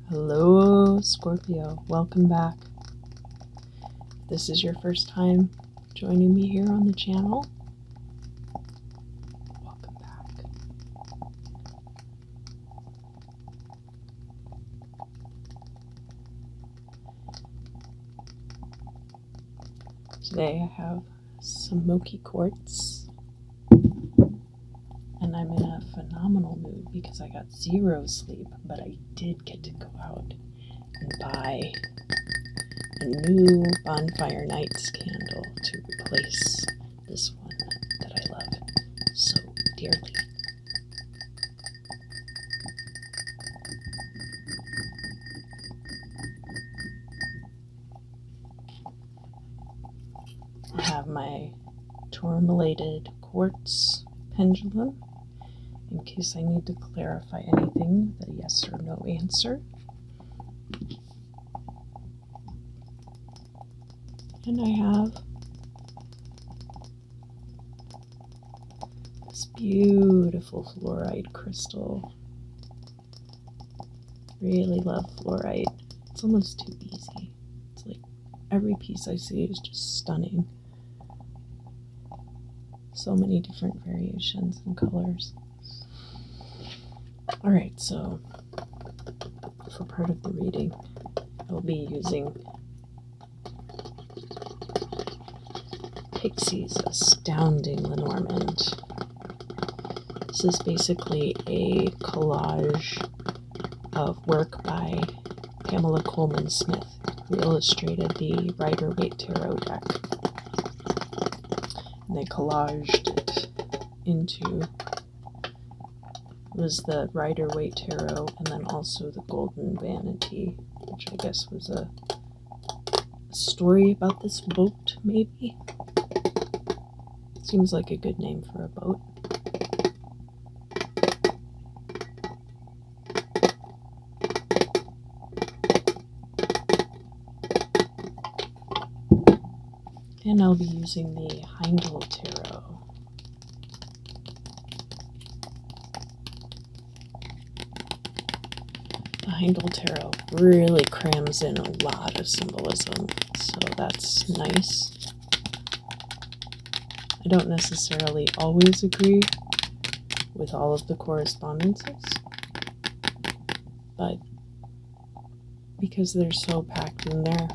Hello, Scorpio. Welcome back. If this is your first time joining me here on the channel, welcome back. Today I have smoky quartz, and I'm in a phenomenal mood because I got zero sleep, but I did get to go out and buy a new bonfire nights candle to replace this one that I love so dearly. I have my tourmalated quartz pendulum in case I need to clarify anything with a yes or no answer. And I have this beautiful fluorite crystal. Really love fluorite. It's almost too easy. It's like every piece I see is just stunning. So many different variations and colors. Alright, so for part of the reading, I'll be using Pixie's Astounding Lenormand. This is basically a collage of work by Pamela Coleman Smith, who illustrated the Rider-Waite Tarot deck. And they collaged it into was the Rider-Waite Tarot and then also the Golden Vanity, which I guess was a story about this boat, maybe? Seems like a good name for a boat. And I'll be using the Untitled Tarot. The Untitled Tarot really crams in a lot of symbolism, so that's nice. I don't necessarily always agree with all of the correspondences, but because they're so packed in there,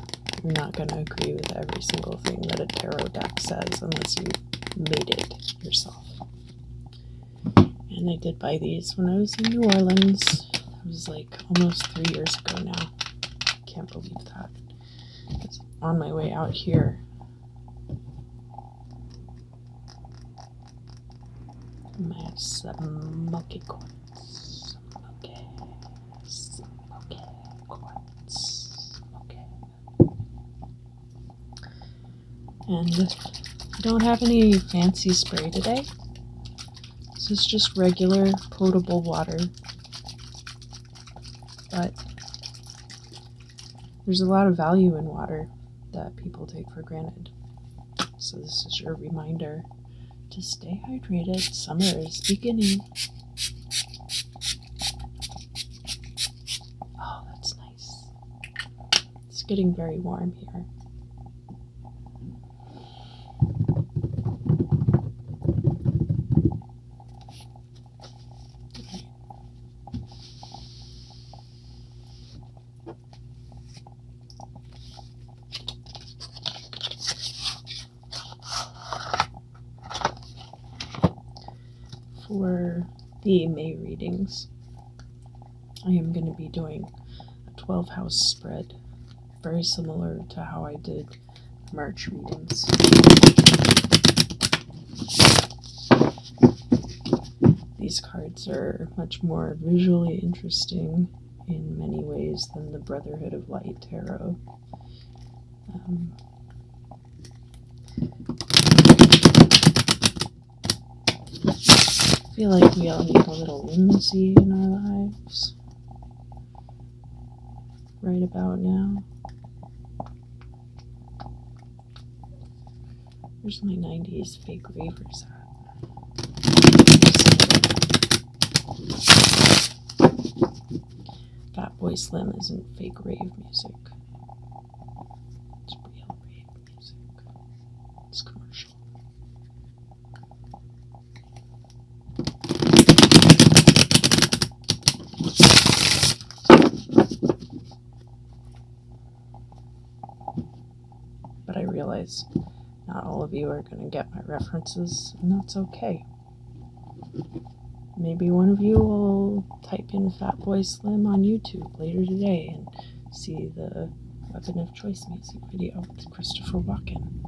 you're not going to agree with every single thing that a tarot deck says unless you made it yourself. And I did buy these when I was in New Orleans. It was like almost 3 years ago now. Can't believe that. It's on my way out here. My smoky quartz. Smoky quartz. Okay. And I don't have any fancy spray today. This is just regular potable water. But there's a lot of value in water that people take for granted. So this is your reminder to stay hydrated. Summer is beginning. Oh, that's nice. It's getting very warm here. For the May readings, I am going to be doing a 12 house spread, very similar to how I did March readings. These cards are much more visually interesting in many ways than the Brotherhood of Light Tarot. I feel like we all need a little whimsy in our lives right about now. Where's my 90s fake ravers at? Fat Boy Fatboy Slim isn't fake rave music. It's real rave music. It's commercial. But I realize not all of you are going to get my references, and that's okay. Maybe one of you will type in Fatboy Slim on YouTube later today and see the Weapon of Choice music video with Christopher Walken.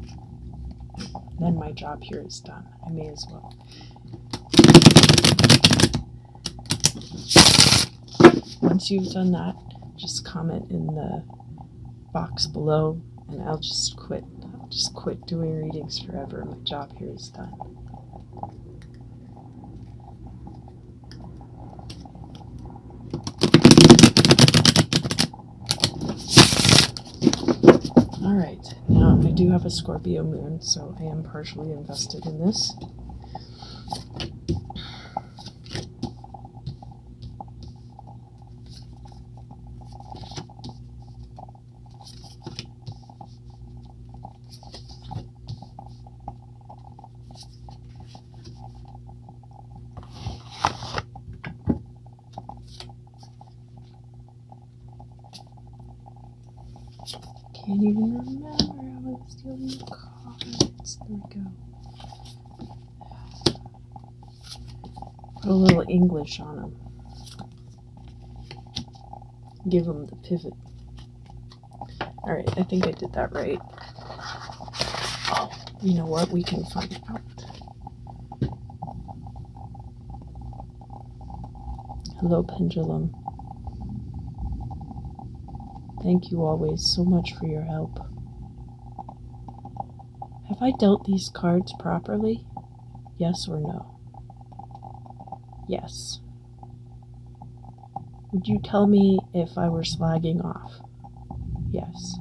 Then my job here is done. I may as well. Once you've done that, just comment in the box below and I'll just quit. I'll just quit doing readings forever. My job here is done. Alright, now I do have a Scorpio moon, so I am partially invested in this. Can't even remember how I was dealing with cards. There we go. Put a little English on them. Give them the pivot. Alright, I think I did that right. Oh, you know what? We can find out. Hello, Pendulum. Thank you always so much for your help. Have I dealt these cards properly? Yes or no? Yes. Would you tell me if I were slagging off? Yes.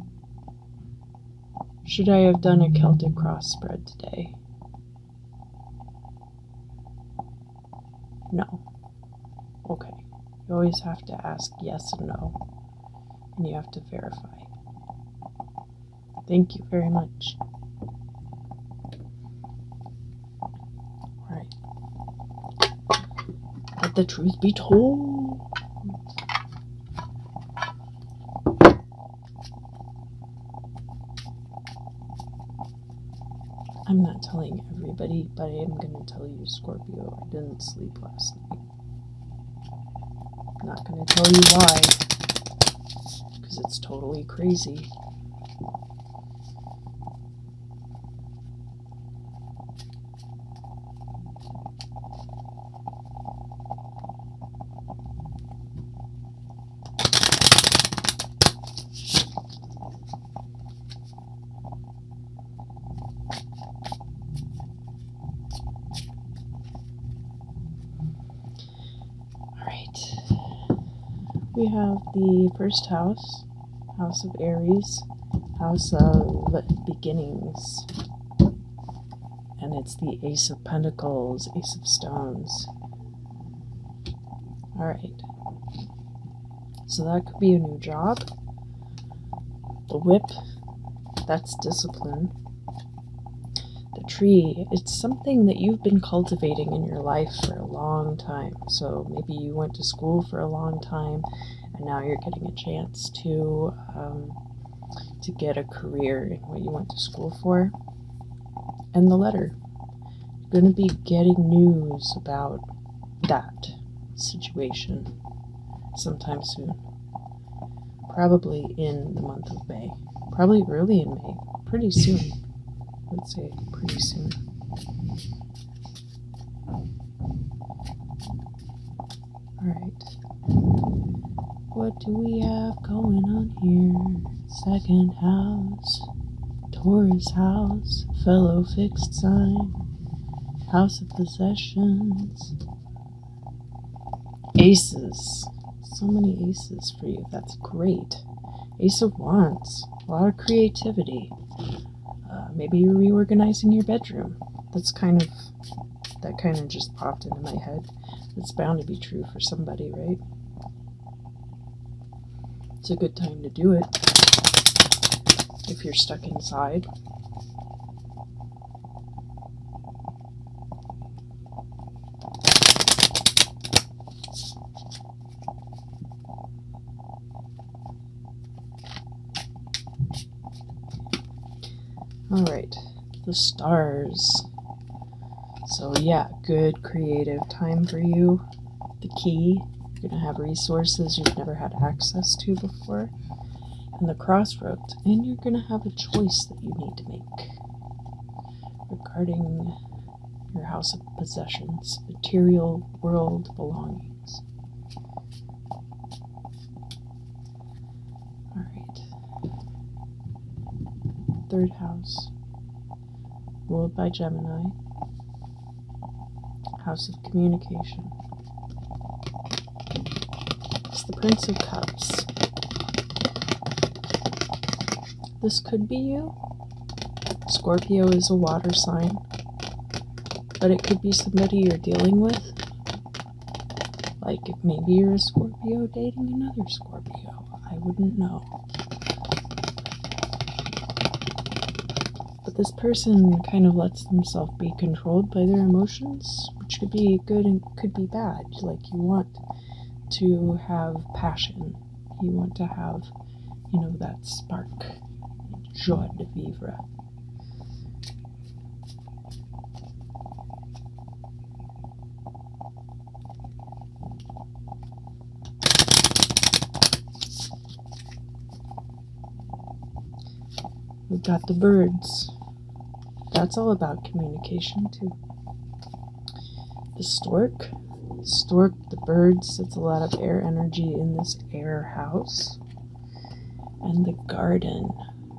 Should I have done a Celtic cross spread today? No. Okay. You always have to ask yes and no. And you have to verify. Thank you very much. Alright. Let the truth be told. I'm not telling everybody, but I am going to tell you, Scorpio, I didn't sleep last night. I'm not going to tell you why. It's totally crazy. All right. We have the first house. House of Aries, House of Beginnings, and it's the Ace of Pentacles, Ace of Stones. Alright, so that could be a new job. The Whip, that's discipline. The Tree, it's something that you've been cultivating in your life for a long time. So maybe you went to school for a long time, and now you're getting a chance to get a career in what you went to school for. And the Letter. You're going to be getting news about that situation sometime soon. Probably in the month of May. Probably early in May. Pretty soon. Let's say pretty soon. Alright. What do we have going on here? Second house, Taurus house, fellow fixed sign, house of possessions, aces. So many aces for you. That's great. Ace of Wands. A lot of creativity. Maybe you're reorganizing your bedroom. That kind of just popped into my head. It's bound to be true for somebody, right? It's a good time to do it if you're stuck inside. Alright, the stars. So yeah, good creative time for you. The key, you're going to have resources you've never had access to before. And the crossroads, and you're going to have a choice that you need to make regarding your house of possessions, material world belongings. Alright. Third house, ruled by Gemini. House of communication. It's the Prince of Cups. This could be you. Scorpio is a water sign, but it could be somebody you're dealing with. Like if maybe you're a Scorpio dating another Scorpio. I wouldn't know. But this person kind of lets themselves be controlled by their emotions, which could be good and could be bad. Like you want to have passion. You want to have, that spark. Joie de vivre. We've got the birds. That's all about communication too. The stork. The birds, it's a lot of air energy in this air house. And the garden.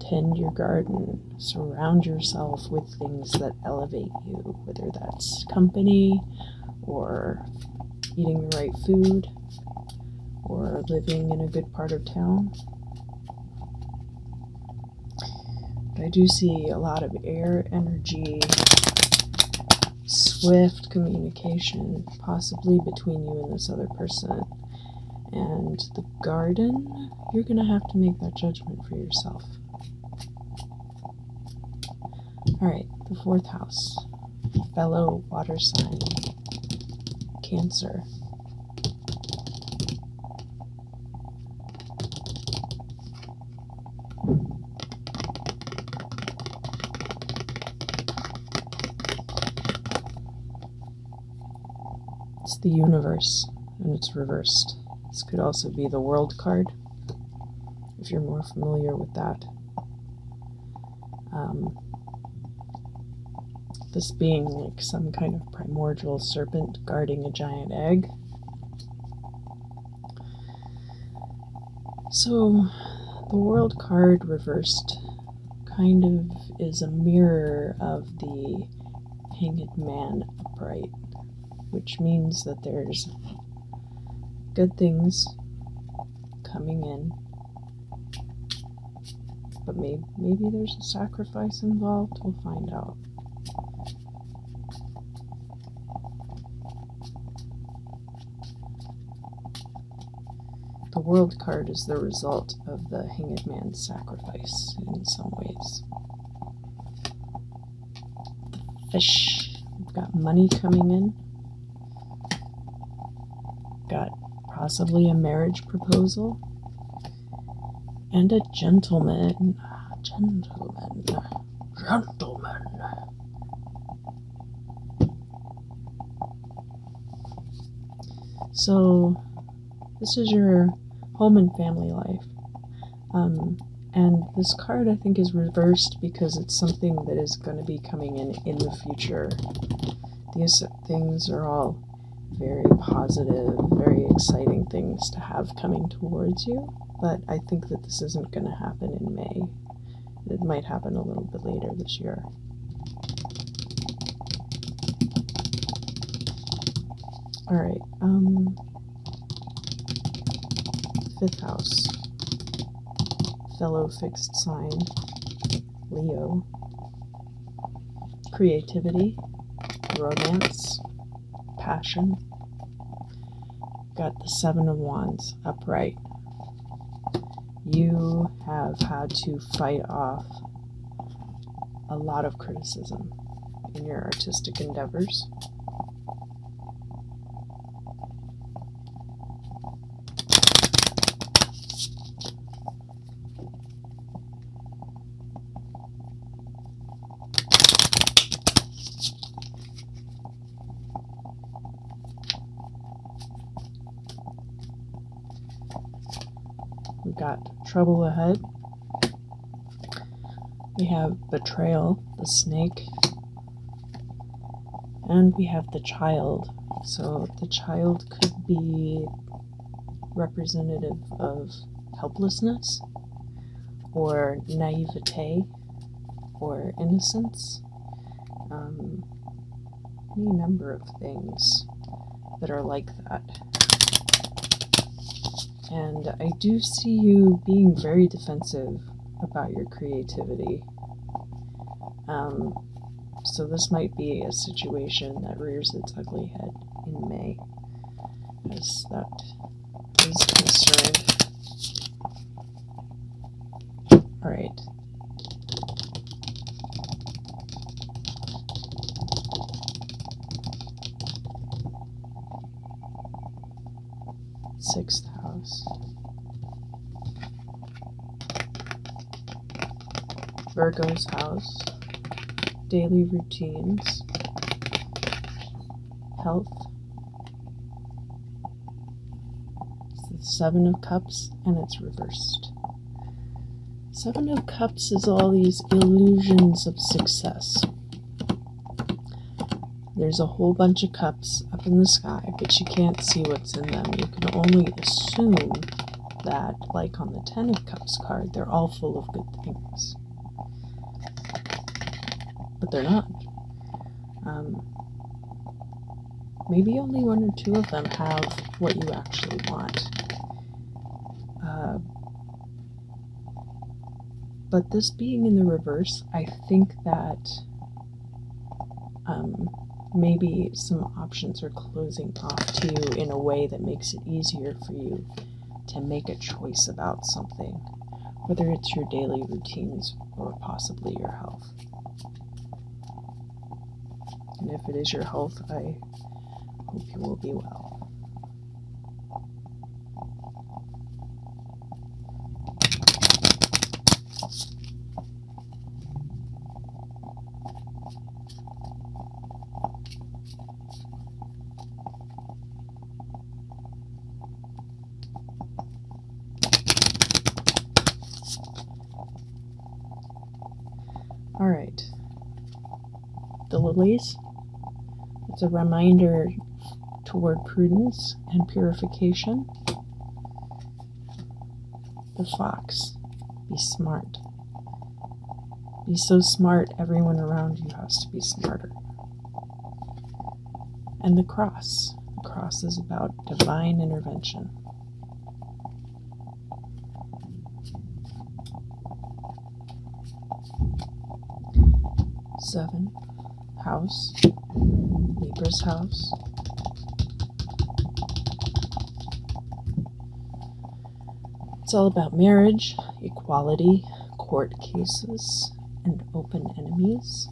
Tend your garden. Surround yourself with things that elevate you, whether that's company or eating the right food or living in a good part of town. But I do see a lot of air energy, swift communication, possibly between you and this other person. And the garden, you're going to have to make that judgment for yourself. Alright, the fourth house, fellow water sign, Cancer. It's the universe, and it's reversed. This could also be the World card, if you're more familiar with that. This being like some kind of primordial serpent guarding a giant egg. So, the World card reversed kind of is a mirror of the Hanged Man upright, which means that there's good things coming in, but maybe there's a sacrifice involved. We'll find out. The World card is the result of the Hanged Man's sacrifice in some ways. The fish. We've got money coming in. Got possibly a marriage proposal. And a gentleman. Gentleman. So, this is your home and family life. And this card, I think, is reversed because it's something that is going to be coming in the future. These things are all very positive, very exciting things to have coming towards you, but I think that this isn't going to happen in May. It might happen a little bit later this year. Alright, fifth house, fellow fixed sign, Leo, creativity, romance, passion. Got the Seven of Wands upright. you have had to fight off a lot of criticism in your artistic endeavors. We've got trouble ahead. We have betrayal, the snake, and we have the child. So the child could be representative of helplessness, or naivete, or innocence. Any number of things that are like that. And I do see you being very defensive about your creativity. So this might be a situation that rears its ugly head in May, as that is concerned. Alright. Sixth house. Virgo's house. Daily routines. Health. It's the Seven of Cups, and it's reversed. Seven of Cups is all these illusions of success. There's a whole bunch of cups up in the sky, but you can't see what's in them. You can only assume that, like on the Ten of Cups card, they're all full of good things. But they're not. Maybe only one or two of them have what you actually want. But this being in the reverse, I think that maybe some options are closing off to you in a way that makes it easier for you to make a choice about something, whether it's your daily routines or possibly your health. And if it is your health, I hope you will be well. All right, the lilies. It's a reminder toward prudence and purification. The fox. Be smart. Be so smart, everyone around you has to be smarter. And the cross. The cross is about divine intervention. Seven. House. Libra's house. It's all about marriage, equality, court cases, and open enemies.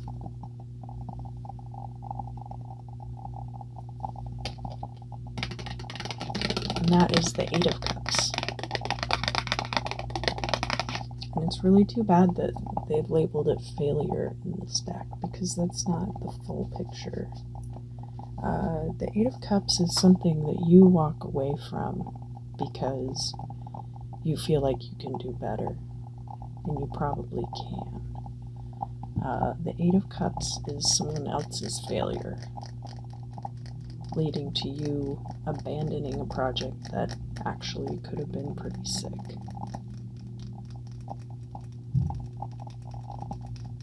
And that is the Eight of Cups. And it's really too bad that they've labeled it failure in this deck, because that's not the full picture. The Eight of Cups is something that you walk away from because you feel like you can do better, and you probably can. The Eight of Cups is someone else's failure, leading to you abandoning a project that actually could have been pretty sick.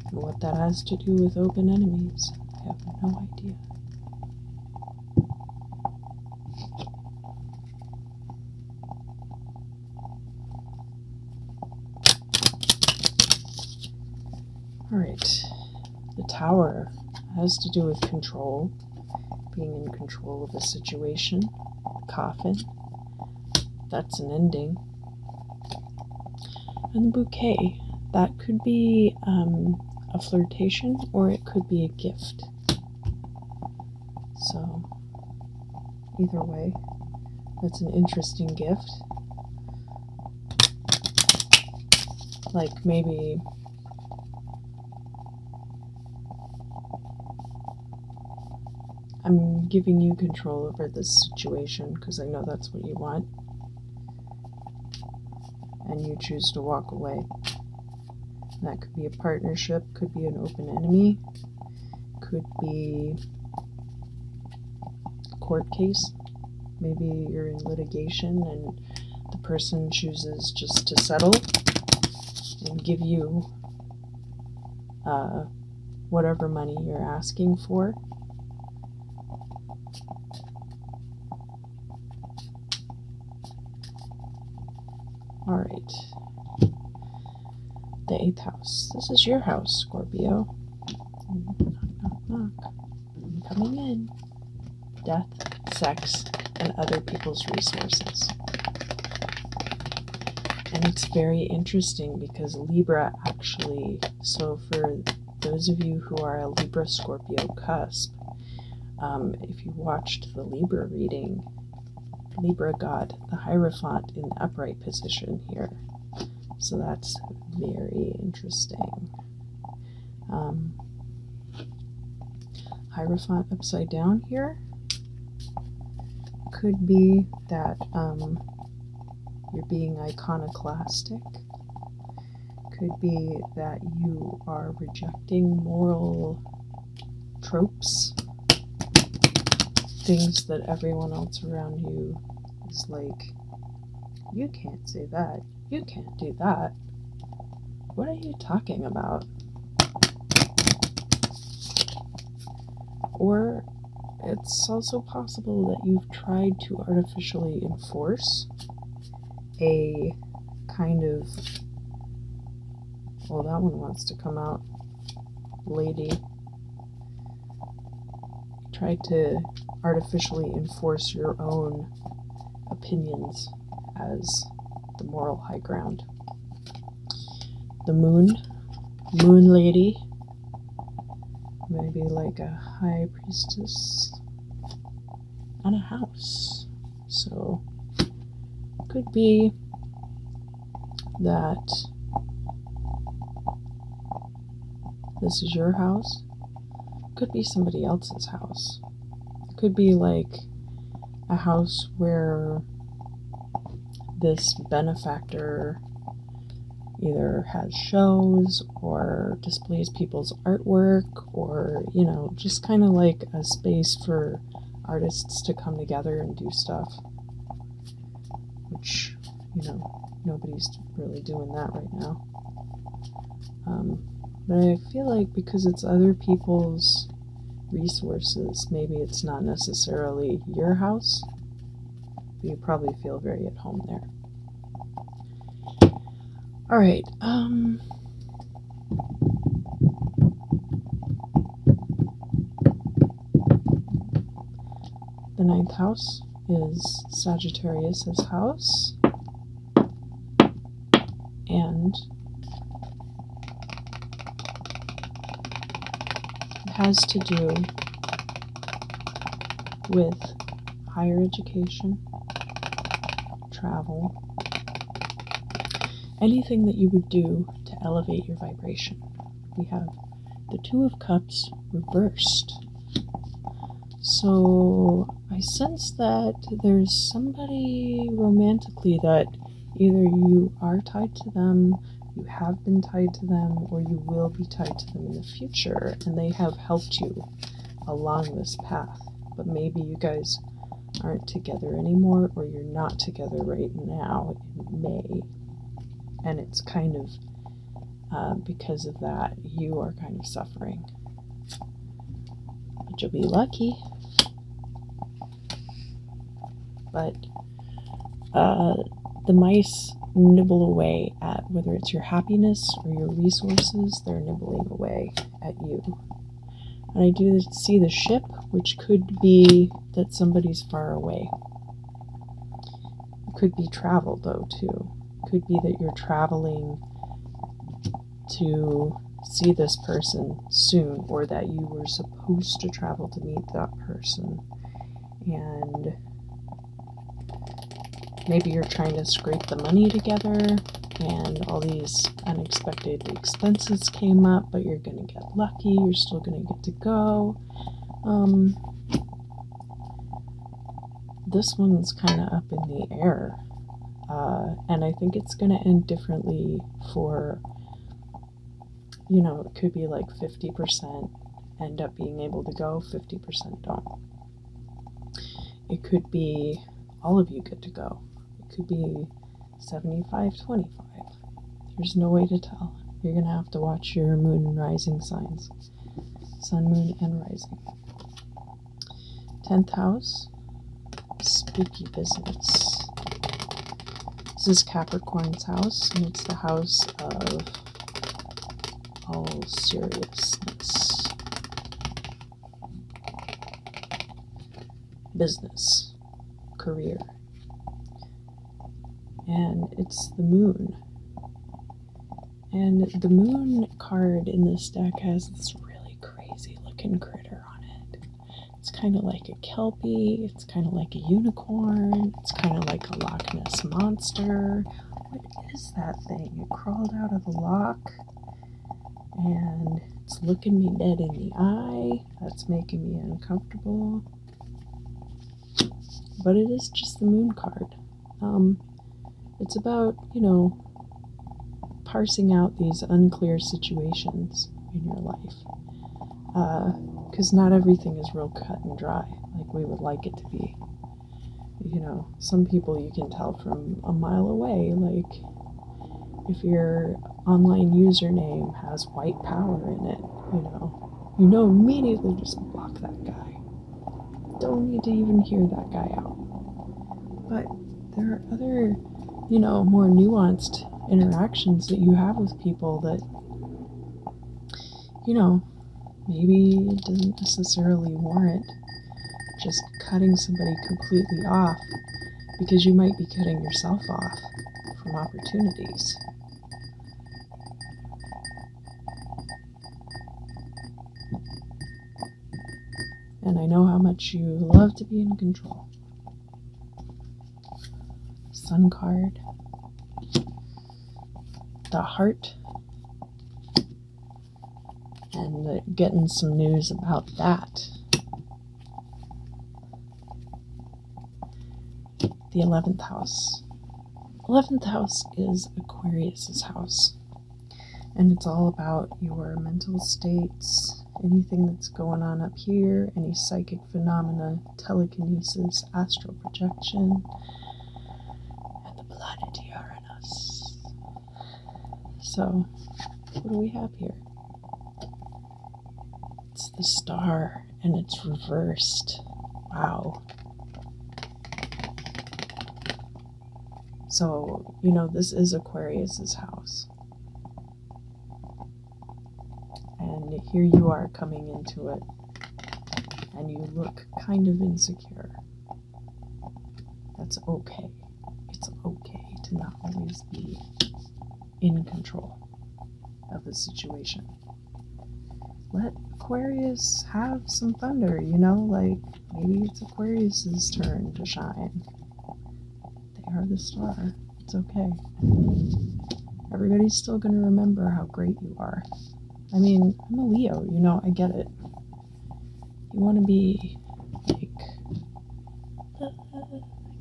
And what that has to do with open enemies, I have no idea. Alright, the Tower has to do with control, being in control of a situation. The Coffin, that's an ending. And the bouquet, that could be a flirtation or it could be a gift. So either way, that's an interesting gift. Like maybe I'm giving you control over this situation because I know that's what you want. And you choose to walk away. That could be a partnership, could be an open enemy, could be a court case. Maybe you're in litigation and the person chooses just to settle and give you whatever money you're asking for. Alright. The 8th house. This is your house, Scorpio. Knock, knock, knock. I'm coming in. Death, sex, and other people's resources. And it's very interesting because Libra actually, so for those of you who are a Libra Scorpio cusp, if you watched the Libra reading, Libra got the Hierophant in the upright position here. So that's very interesting. Hierophant upside down here could be that you're being iconoclastic. Could be that you are rejecting moral tropes, things that everyone else around you is like, you can't say that, you can't do that. What are you talking about? Or it's also possible that you've tried to artificially enforce a kind of, well, that one wants to come out, lady. Tried to artificially enforce your own opinions as the moral high ground. The moon lady, maybe like a high priestess, and a house. So could be that this is your house. Could be somebody else's house. It could be like a house where this benefactor either has shows or displays people's artwork, or, you know, just kind of like a space for artists to come together and do stuff, which, you know, nobody's really doing that right now. But I feel like because it's other people's resources, maybe it's not necessarily your house, but you probably feel very at home there. Alright, the 9th house is Sagittarius's house, and it has to do with higher education, travel, anything that you would do to elevate your vibration. We have the 2 of Cups reversed. So I sense that there's somebody romantically that either you are tied to them, you have been tied to them, or you will be tied to them in the future, and they have helped you along this path. But maybe you guys aren't together anymore, or you're not together right now in May. And it's kind of, because of that, you are kind of suffering. But you'll be lucky. But the mice nibble away at, whether it's your happiness or your resources, they're nibbling away at you. And I do see the ship, which could be that somebody's far away. It could be travel, though, too. Could be that you're traveling to see this person soon, or that you were supposed to travel to meet that person, and maybe you're trying to scrape the money together and all these unexpected expenses came up, but you're gonna get lucky, you're still gonna get to go. This one's kind of up in the air, and I think it's gonna end differently for, you know, it could be like 50% end up being able to go, 50% don't. It could be all of you get to go. It could be 75-25. There's no way to tell. You're going to have to watch your moon and rising signs. Sun, moon, and rising. 10th house, spooky business. This is Capricorn's house, and it's the house of all seriousness. Business, career. And it's the moon. And the moon card in this deck has this really crazy looking critter on it. It's kind of like a kelpie, it's kind of like a unicorn, it's kind of like a Loch Ness monster. What is that thing? It crawled out of the loch and it's looking me dead in the eye. That's making me uncomfortable. But it is just the moon card. It's about, you know, parsing out these unclear situations in your life. Because not everything is real cut and dry like we would like it to be. You know, some people you can tell from a mile away, like if your online username has white power in it, you know immediately just block that guy. Don't need to even hear that guy out. But there are other, you know, more nuanced interactions that you have with people that, you know, maybe it doesn't necessarily warrant just cutting somebody completely off, because you might be cutting yourself off from opportunities. And I know how much you love to be in control. Sun card. The heart. And getting some news about that. The 11th house. 11th house is Aquarius's house. And it's all about your mental states, anything that's going on up here, any psychic phenomena, telekinesis, astral projection, and the planet Uranus. So, what do we have here? It's the star, and it's reversed. Wow. So, you know, this is Aquarius's house. And here you are coming into it, and you look kind of insecure. That's okay. It's okay to not always be in control of the situation. Let Aquarius have some thunder, you know, like maybe it's Aquarius's turn to shine. They are the star. It's okay. Everybody's still going to remember how great you are. I mean, I'm a Leo, you know, I get it. You want to be like,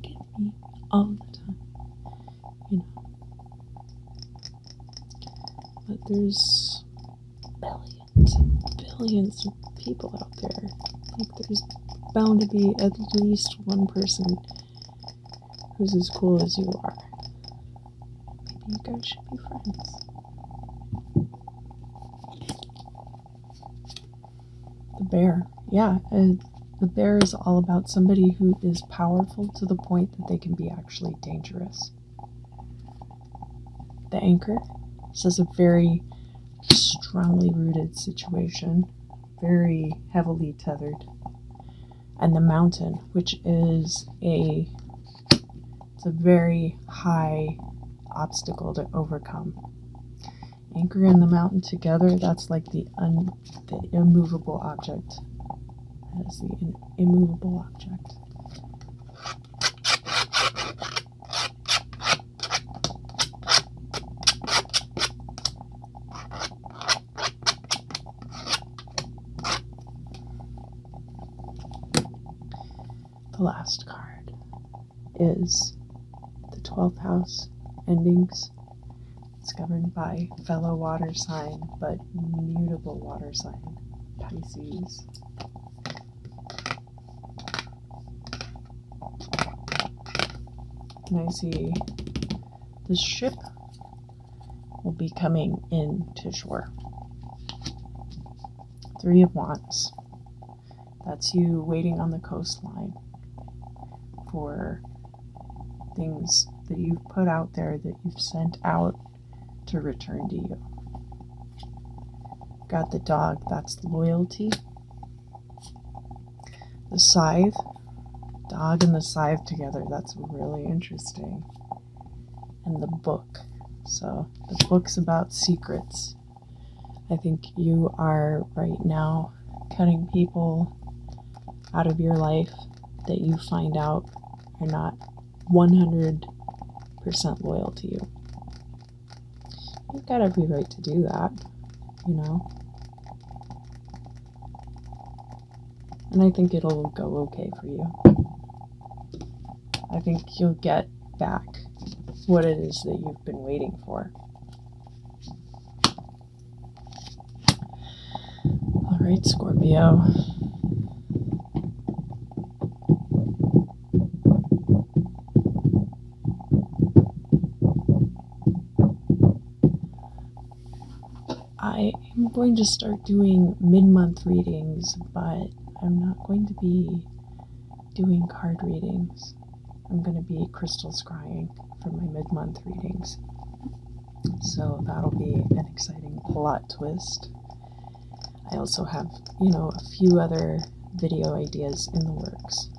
get me all the time, you know. But there's billions of people out there. Like, there's bound to be at least one person who's as cool as you are. Maybe you guys should be friends. The bear. Yeah, the bear is all about somebody who is powerful to the point that they can be actually dangerous. The anchor. This is a very strongly rooted situation, very heavily tethered. And the mountain, which is it's a very high obstacle to overcome. Anchor in the mountain together, that's like the immovable object. That is the immovable object. The last card is the 12th house endings. It's governed by fellow water sign, but mutable water sign, Pisces. And I see the ship will be coming into shore. 3 of Wands. That's you waiting on the coastline for things that you've put out there, that you've sent out, to return to you. Got the dog, that's loyalty. The scythe, dog and the scythe together, that's really interesting. And the book. So the book's about secrets. I think you are right now cutting people out of your life that you find out are not 100% loyal to you. You've got every right to do that, you know. And I think it'll go okay for you. I think you'll get back what it is that you've been waiting for. All right, Scorpio. I am going to start doing mid-month readings, but I'm not going to be doing card readings. I'm going to be crystal scrying for my mid-month readings. So that'll be an exciting plot twist. I also have, a few other video ideas in the works.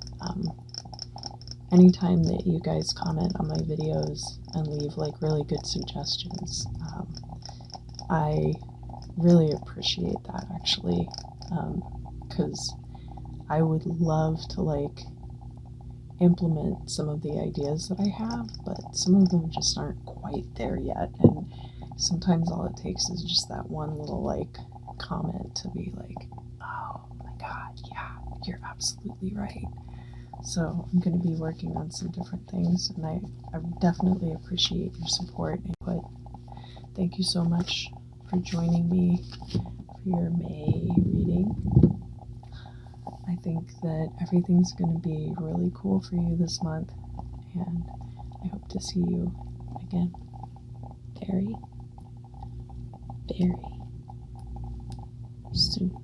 Anytime that you guys comment on my videos and leave really good suggestions, I really appreciate that, actually, because I would love to implement some of the ideas that I have, but some of them just aren't quite there yet, and sometimes all it takes is just that one little comment to be oh my god, yeah, you're absolutely right. So I'm going to be working on some different things, and I definitely appreciate your support and input. Thank you so much for joining me for your May reading. I think that everything's going to be really cool for you this month, and I hope to see you again very, very soon.